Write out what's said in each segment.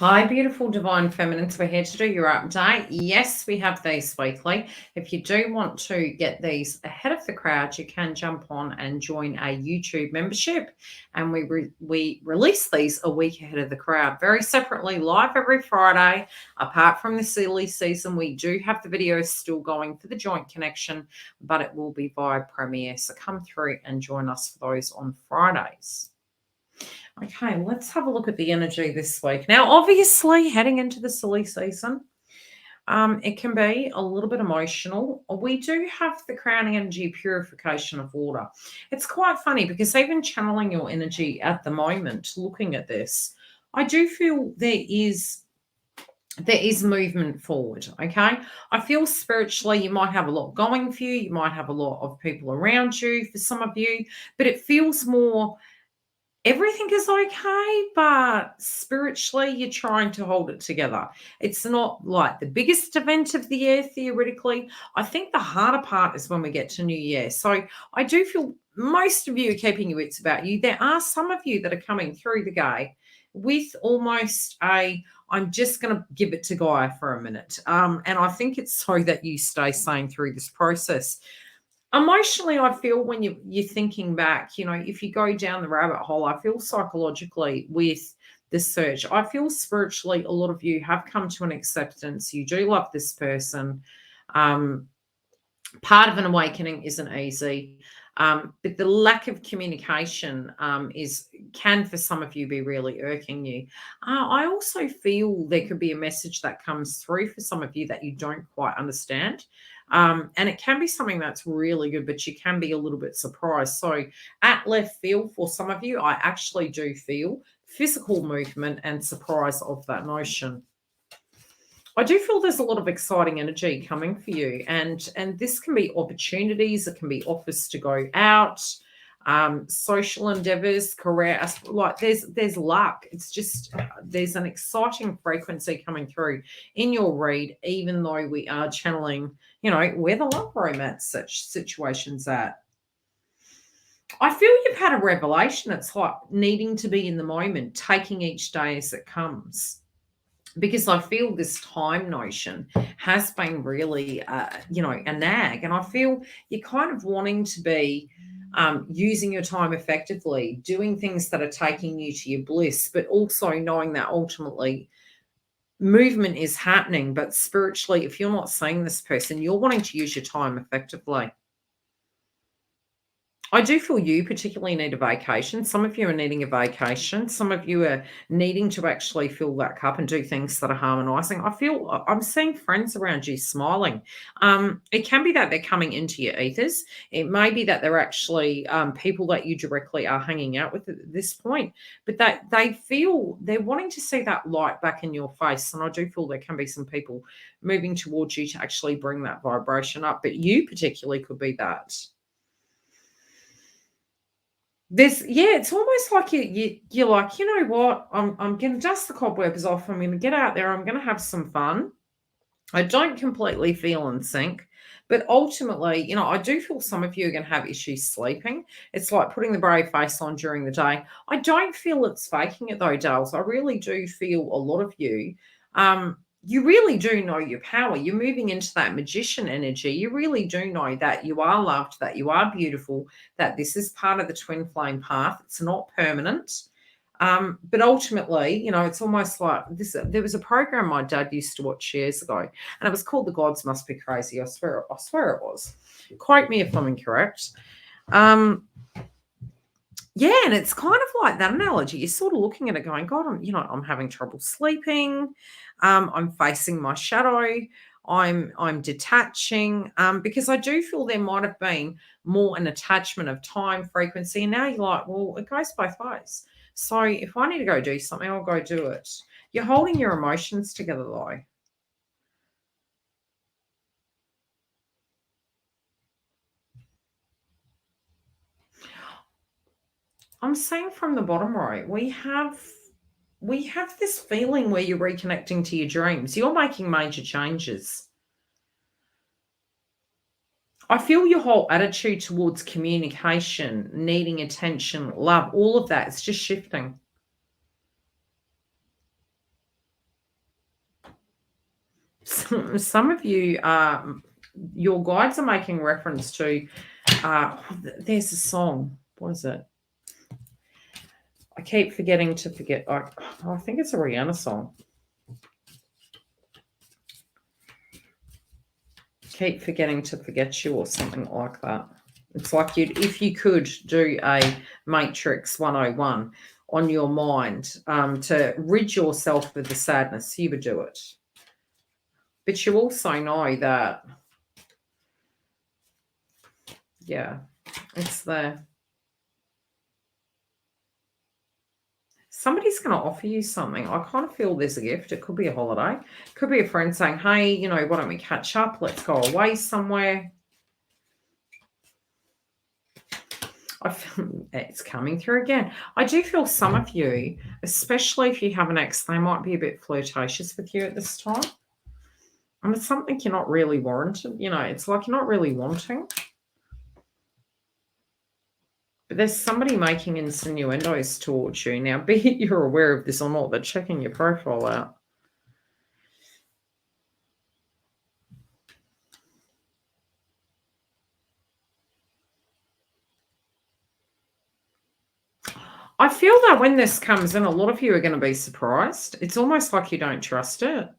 Hi, beautiful divine feminines. We're here to do your update. Yes, we have these weekly. If you do want to get these ahead of the crowd, you can jump on and join a YouTube membership. And we release these a week ahead of the crowd, very separately, live every Friday. Apart from the silly season, we do have the videos still going for the joint connection, but it will be via Premiere. So come through and join us for those on Fridays. Okay, let's have a look at the energy this week. Now, obviously, heading into the silly season, it can be a little bit emotional. We do have the crowning energy purification of water. It's quite funny because even channeling your energy at the moment, looking at this, I do feel there is movement forward. Okay, I feel spiritually you might have a lot going for you. You might have a lot of people around you for some of you, but it feels more everything is okay, but spiritually, you're trying to hold it together. It's not like the biggest event of the year, theoretically. I think the harder part is when we get to New Year. So I do feel most of you are keeping your wits about you. There are some of you that are coming through the gate with almost I'm just going to give it to Gaia for a minute. And I think it's so that you stay sane through this process. Emotionally, I feel when you're thinking back, if you go down the rabbit hole, I feel psychologically with the search. I feel spiritually, a lot of you have come to an acceptance. You do love this person. Um, Part of an awakening isn't easy. But the lack of communication can for some of you be really irking you. I also feel there could be a message that comes through for some of you that you don't quite understand. And it can be something that's really good, but you can be a little bit surprised. So at left field for some of you, I actually do feel physical movement and surprise of that notion. I do feel there's a lot of exciting energy coming for you, and this can be opportunities, it can be offers to go out, social endeavors, career, like there's luck. It's just there's an exciting frequency coming through in your read, even though we are channeling, where the love romance such situations at. I feel you've had a revelation. It's like needing to be in the moment, taking each day as it comes, because I feel this time notion has been really, a nag. And I feel you're kind of wanting to be using your time effectively, doing things that are taking you to your bliss, but also knowing that ultimately movement is happening. But spiritually, if you're not seeing this person, you're wanting to use your time effectively. I do feel you particularly need a vacation. Some of you are needing a vacation. Some of you are needing to actually fill that cup and do things that are harmonizing. I'm seeing friends around you smiling. It can be that they're coming into your ethers. It may be that they're actually people that you directly are hanging out with at this point, but that they feel they're wanting to see that light back in your face. And I do feel there can be some people moving towards you to actually bring that vibration up, but you particularly could be that. It's almost like you're like, you know what? I'm gonna dust the cobwebs off. I'm gonna get out there. I'm gonna have some fun. I don't completely feel in sync, but ultimately, I do feel some of you are gonna have issues sleeping. It's like putting the brave face on during the day. I don't feel it's faking it though, Dales. I really do feel a lot of you. You really do know your power. You're moving into that magician energy. You really do know that you are loved, that you are beautiful, that this is part of the twin flame path. It's not permanent. But ultimately, it's almost like this. There was a program my dad used to watch years ago, and it was called The Gods Must Be Crazy. I swear it was. Quote me if I'm incorrect. Yeah, and it's kind of like that analogy. You're sort of looking at it going, God, I'm having trouble sleeping. I'm facing my shadow. I'm detaching because I do feel there might have been more an attachment of time, frequency. And now you're like, well, it goes both ways. So if I need to go do something, I'll go do it. You're holding your emotions together though. I'm saying from the bottom right, we have this feeling where you're reconnecting to your dreams. You're making major changes. I feel your whole attitude towards communication, needing attention, love, all of that, it's just shifting. Some of you, your guides are making reference to, there's a song. What is it? I keep forgetting to forget. I think it's a Rihanna song. Keep forgetting to forget you or something like that. It's like if you could do a Matrix 101 on your mind to rid yourself of the sadness, you would do it. But you also know that, yeah, it's there. Somebody's going to offer you something. I kind of feel there's a gift. It could be a holiday. It could be a friend saying, hey, why don't we catch up? Let's go away somewhere. I feel it's coming through again. I do feel some of you, especially if you have an ex, they might be a bit flirtatious with you at this time. And it's something you're not really warranted. It's like you're not really wanting. But there's somebody making insinuendos towards you. Now, be it you're aware of this or not, they're checking your profile out. I feel that when this comes in, a lot of you are going to be surprised. It's almost like you don't trust it.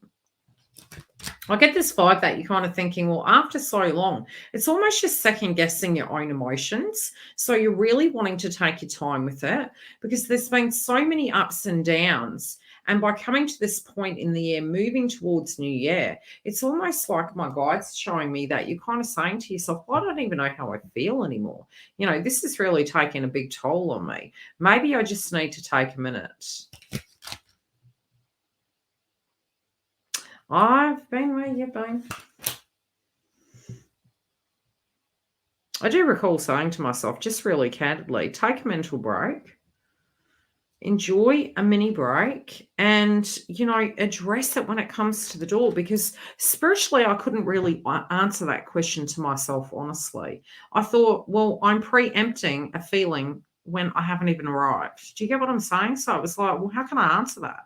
I get this vibe that you're kind of thinking, well, after so long, it's almost just second guessing your own emotions. So you're really wanting to take your time with it because there's been so many ups and downs. And by coming to this point in the year, moving towards New Year, it's almost like my guide's showing me that you're kind of saying to yourself, well, I don't even know how I feel anymore. This is really taking a big toll on me. Maybe I just need to take a minute. I've been where you've been. I do recall saying to myself, just really candidly, take a mental break, enjoy a mini break, and, address it when it comes to the door, because spiritually, I couldn't really answer that question to myself, honestly. I thought, well, I'm preempting a feeling when I haven't even arrived. Do you get what I'm saying? So I was like, well, how can I answer that?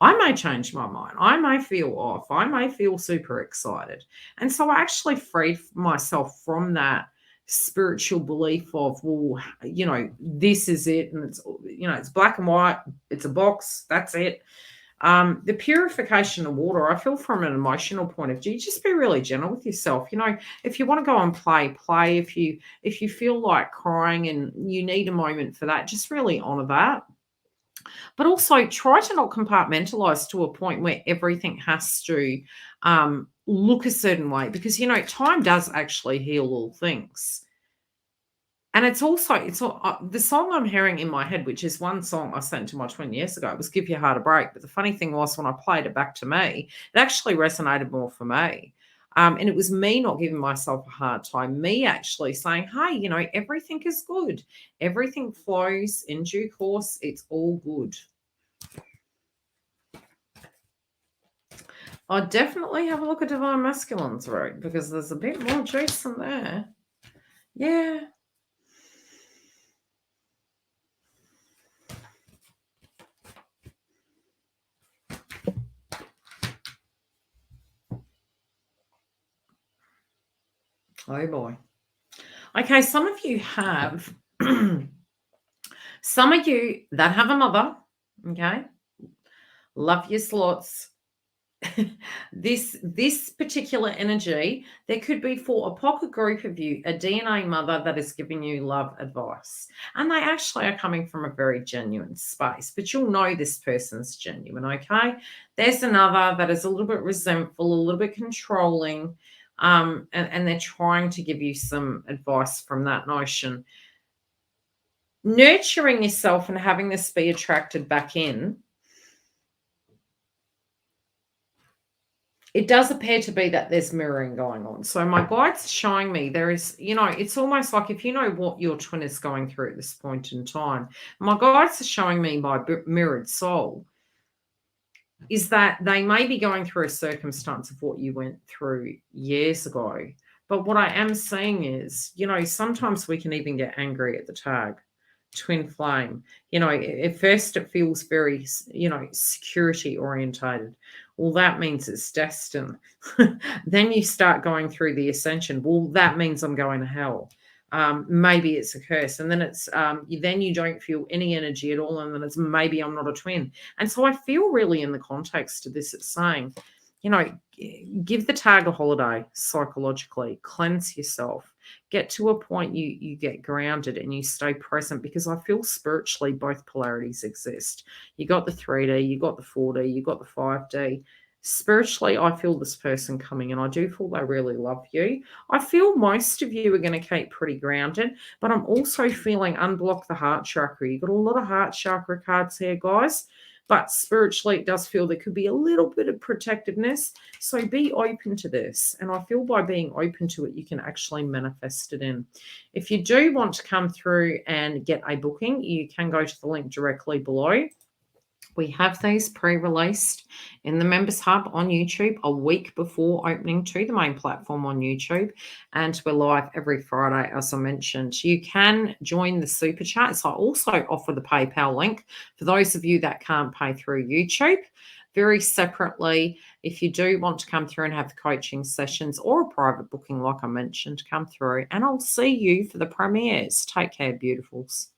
I may change my mind. I may feel off. I may feel super excited. And so I actually freed myself from that spiritual belief of, well, this is it. And it's black and white. It's a box. That's it. The purification of water, I feel from an emotional point of view, just be really gentle with yourself. If you want to go and play. If you feel like crying and you need a moment for that, just really honor that. But also try to not compartmentalize to a point where everything has to look a certain way, because, time does actually heal all things. And it's the song I'm hearing in my head, which is one song I sent to my twin years ago. It was Give Your Heart a Break. But the funny thing was, when I played it back to me, it actually resonated more for me. And it was me not giving myself a hard time, me actually saying, hey, everything is good. Everything flows in due course. It's all good. I'll definitely have a look at Divine Masculine's route, because there's a bit more juice in there. Yeah. Oh boy. Okay, some of you have some of you that have a mother, okay? Love your slots. This particular energy, there could be for a pocket group of you, a DNA mother that is giving you love advice. And they actually are coming from a very genuine space, but you'll know this person's genuine, okay? There's another that is a little bit resentful, a little bit controlling, and they're trying to give you some advice from that notion. Nurturing yourself and having this be attracted back in, it does appear to be that there's mirroring going on. So my guide's showing me there is, it's almost like if you know what your twin is going through at this point in time, my guides are showing me my mirrored soul is that they may be going through a circumstance of what you went through years ago. But what I am seeing is, sometimes we can even get angry at the tag. Twin flame, at first it feels very, security orientated. Well, that means it's destined. Then you start going through the ascension. Well, that means I'm going to hell. Maybe it's a curse. And then then you don't feel any energy at all. And then it's maybe I'm not a twin. And so I feel really in the context of this, it's saying, give the tag a holiday psychologically, cleanse yourself, get to a point you get grounded and you stay present, because I feel spiritually both polarities exist. You got the 3D, you got the 4D, you got the 5D. Spiritually, I feel this person coming, and I do feel they really love you. I feel most of you are going to keep pretty grounded, but I'm also feeling unblock the heart chakra. You've got a lot of heart chakra cards here, guys. But spiritually, it does feel there could be a little bit of protectiveness. So be open to this. And I feel by being open to it, you can actually manifest it in. If you do want to come through and get a booking, you can go to the link directly below. We have these pre-released in the Members Hub on YouTube a week before opening to the main platform on YouTube. And we're live every Friday, as I mentioned. You can join the Super Chats. I also offer the PayPal link for those of you that can't pay through YouTube. Very separately, if you do want to come through and have the coaching sessions or a private booking, like I mentioned, come through. And I'll see you for the premieres. Take care, beautifuls.